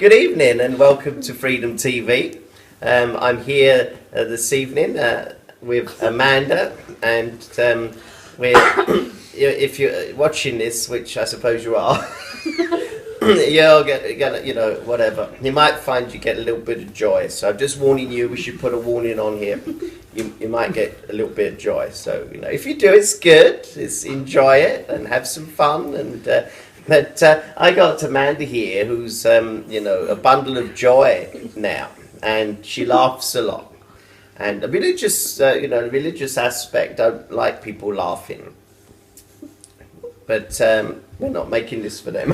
Good evening and welcome to Freedom TV. I'm here this evening with Amanda, and if you're watching this, which I suppose you are, you'll get, whatever. You might find you get a little bit of joy. So I'm just warning you, we should put a warning on here. You might get a little bit of joy. So, if you do, it's good. Enjoy it and have some fun. But I got Amanda here, who's, a bundle of joy now. And she laughs a lot. And a religious, religious aspect, don't like people laughing. But we're not making this for them.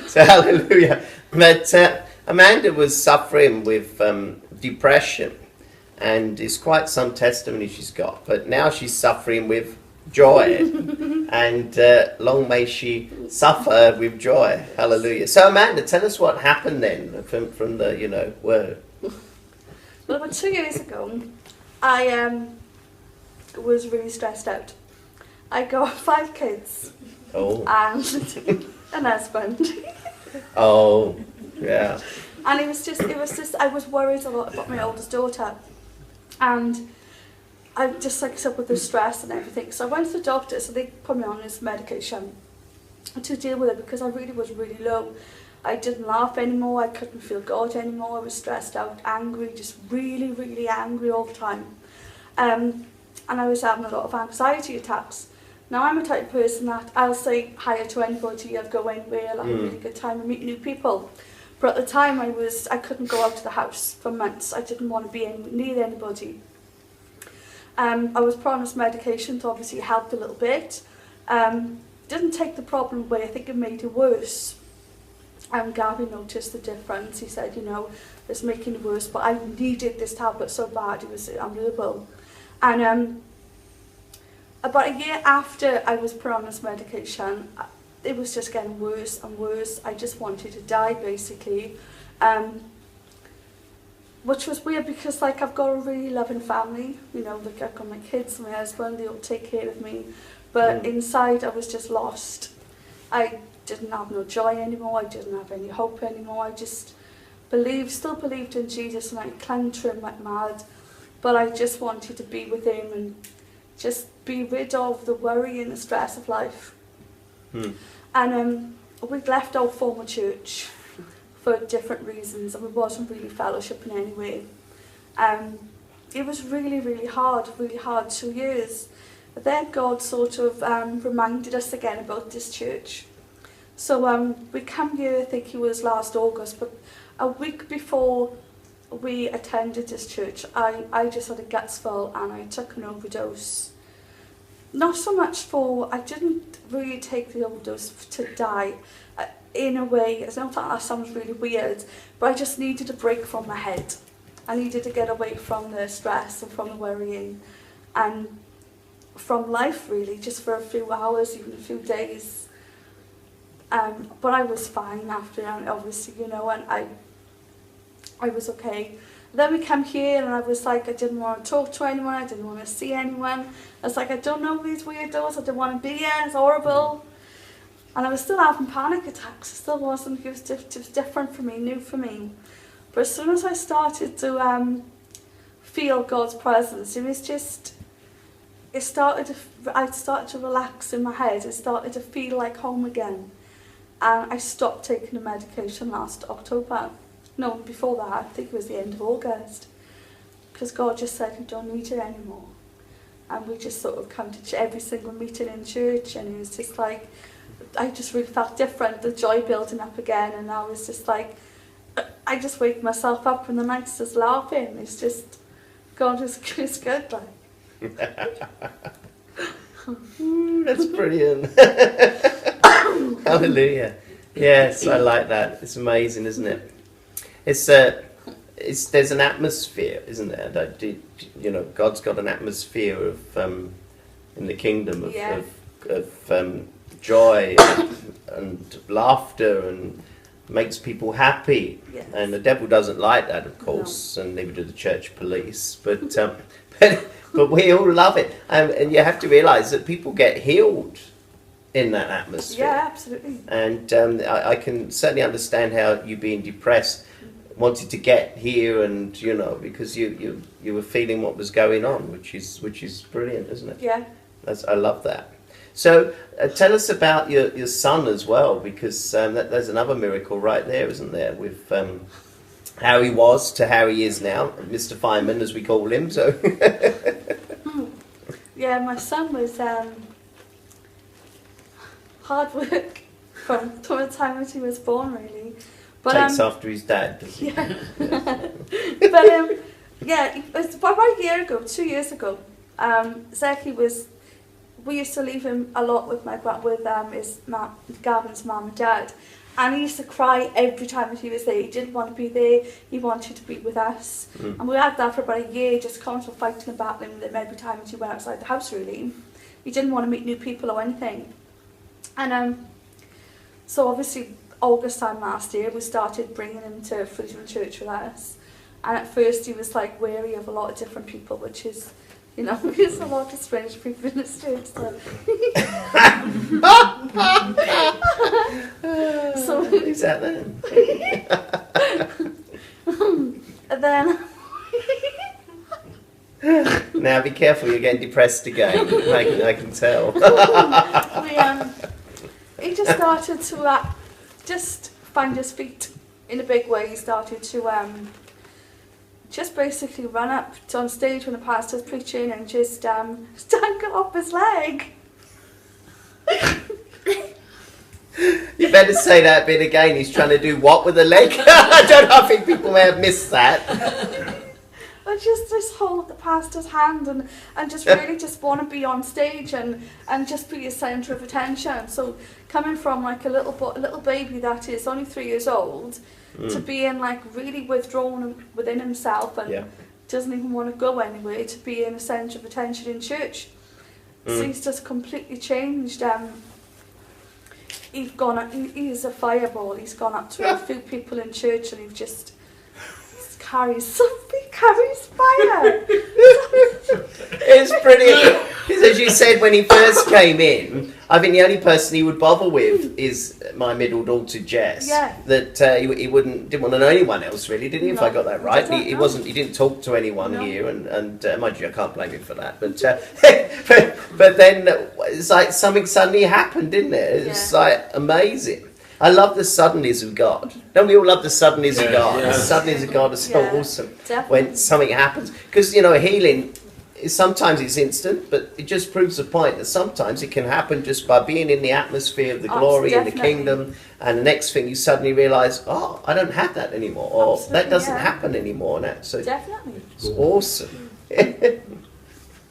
So hallelujah. But Amanda was suffering with depression. And it's quite some testimony she's got. But now she's suffering with joy. And long may she suffer with joy. Hallelujah. So Amanda, tell us what happened then from the, word. Well, about 2 years ago, I was really stressed out. I got 5 kids. Oh. And an husband. Oh, yeah. And it was just, I was worried a lot about my oldest daughter. And I just up with the stress and everything. So I went to the doctor, so they put me on this medication to deal with it because I really was really low. I didn't laugh anymore, I couldn't feel good anymore, I was stressed out, angry, just really, really angry all the time. And I was having a lot of anxiety attacks. Now I'm a type of person that I'll say hi to anybody, I'll go anywhere, I'll have a really good time and meet new people. But at the time I couldn't go out of the house for months, I didn't want to be near anybody. I was put on this medication to obviously help a little bit. Didn't take the problem away, I think it made it worse. Gary noticed the difference, he said, it's making it worse, but I needed this tablet so bad, it was unbelievable. And about a year after I was put on this medication, it was just getting worse and worse. I just wanted to die, basically. Which was weird because, I've got a really loving family. I've got my kids, my husband, they all take care of me. But inside, I was just lost. I didn't have no joy anymore. I didn't have any hope anymore. I just still believed in Jesus, and I clung to him like mad. But I just wanted to be with him and just be rid of the worry and the stress of life. And we'd left our former church for different reasons, and we wasn't really fellowshipping anyway. It was really, really hard 2 years. But then God sort of reminded us again about this church. So we come here, I think it was last August, but a week before we attended this church, I just had a guts full and I took an overdose. Not so much I didn't really take the overdose to die. In a way, I know that sounds really weird, but I just needed a break from my head. I needed to get away from the stress and from the worrying and from life, really, just for a few hours, even a few days. But I was fine after, and obviously, and I was okay. Then we come here and I was I didn't want to talk to anyone, I didn't want to see anyone. I was I don't know these weirdos, I don't want to be here, it's horrible. And I was still having panic attacks, it still wasn't, it was different for me, new for me. But as soon as I started to feel God's presence, it was just, I started to relax in my head, it started to feel like home again. And I stopped taking the medication last October. No, before that, I think it was the end of August. Because God just said, you don't need it anymore. And we just sort of come to every single meeting in church, and it was just I just really felt different, the joy building up again, and I was just I just wake myself up in the night just laughing. It's just, God is good, That's brilliant. Hallelujah. Yes, I like that. It's amazing, isn't it? There's an atmosphere, isn't there? That God's got an atmosphere of in the kingdom of joy and laughter and makes people happy. Yes. And the devil doesn't like that, of course, and neither do the church police. But we all love it, and you have to realise that people get healed in that atmosphere. Yeah, absolutely. And I can certainly understand how you being depressed wanted to get here, and because you were feeling what was going on, which is brilliant, isn't it? Yeah. I love that. So tell us about your son as well, because there's another miracle right there, isn't there, with how he was to how he is now, Mr. Fireman as we call him. So yeah, my son was hard work from the time that he was born, really. But takes after his dad, does he? yeah. But yeah, it was about a year ago, 2 years ago. Zeki we used to leave him a lot with Gavin's mum and dad, and he used to cry every time that he was there. He didn't want to be there. He wanted to be with us, and we had that for about a year, just constantly fighting and battling with him every time that he went outside the house. Really, he didn't want to meet new people or anything, and so obviously August time last year we started bringing him to Freedom Church with us, and at first he was like wary of a lot of different people, which is. There's a lot of strange people in the church. So who's that then? And then now be careful, you're getting depressed again. I can tell. He just started to just find his feet in a big way. He started to just basically run up on stage when the pastor's preaching and just dangle off his leg. You better say that bit again. He's trying to do what with the leg? I don't know. I think people may have missed that. I just hold the pastor's hand and just really just want to be on stage and just be a centre of attention. So coming from like a little baby that is only 3 years old to being like really withdrawn within himself and doesn't even want to go anywhere, to be in a centre of attention in church. So he's just completely changed. He's a fireball. He's gone up to a few people in church and he carries fire. It's brilliant. Because as you said, when he first came in, I think the only person he would bother with is my middle daughter Jess. Yeah. That he didn't want to know anyone else really, did he? If I got that right, he didn't talk to anyone here, and mind you, I can't blame him for that. But but then it's like something suddenly happened, didn't it? It's like amazing. I love the suddenlies of God. Don't we all love the suddenlies of God? The suddenlies of God are so awesome. Definitely. When something happens. Because, healing, sometimes it's instant, but it just proves the point that sometimes it can happen just by being in the atmosphere of the glory and the kingdom. And the next thing you suddenly realise, I don't have that anymore. Or that doesn't happen anymore now. So definitely. It's awesome. I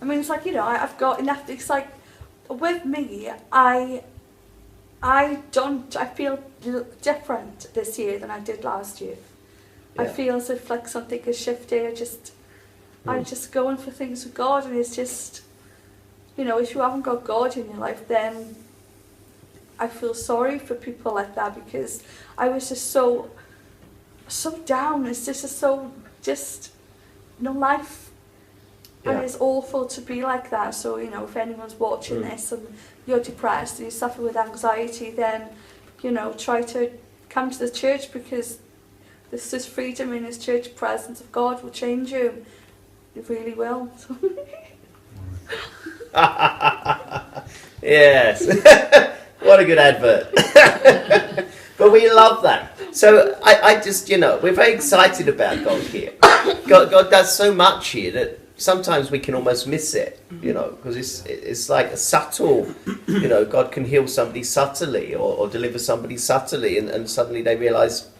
mean, it's like, I've got enough. It's like, with me, I feel different this year than I did last year. Yeah. I feel as if like something has shifted. I'm just going for things with God, and it's just, if you haven't got God in your life, then I feel sorry for people like that, because I was just so down. It's just no life. Yeah. And it's awful to be like that. So, if anyone's watching this and you're depressed and you suffer with anxiety, then, try to come to the church, because this is freedom in His church. Presence of God will change you. It really will. Yes. What a good advert. But we love that. So I just, we're very excited about God here. God does so much here that sometimes we can almost miss it, because it's like a subtle, God can heal somebody subtly or deliver somebody subtly, and suddenly they realise,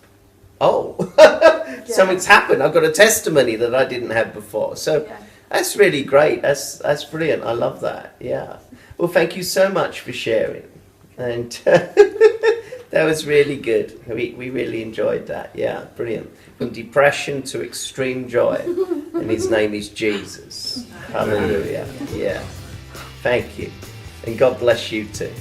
something's happened. I've got a testimony that I didn't have before. So that's really great. That's brilliant. I love that. Yeah. Well, thank you so much for sharing. And that was really good. We really enjoyed that. Yeah, brilliant. From depression to extreme joy. And His name is Jesus. Hallelujah. Yeah. Thank you. And God bless you too.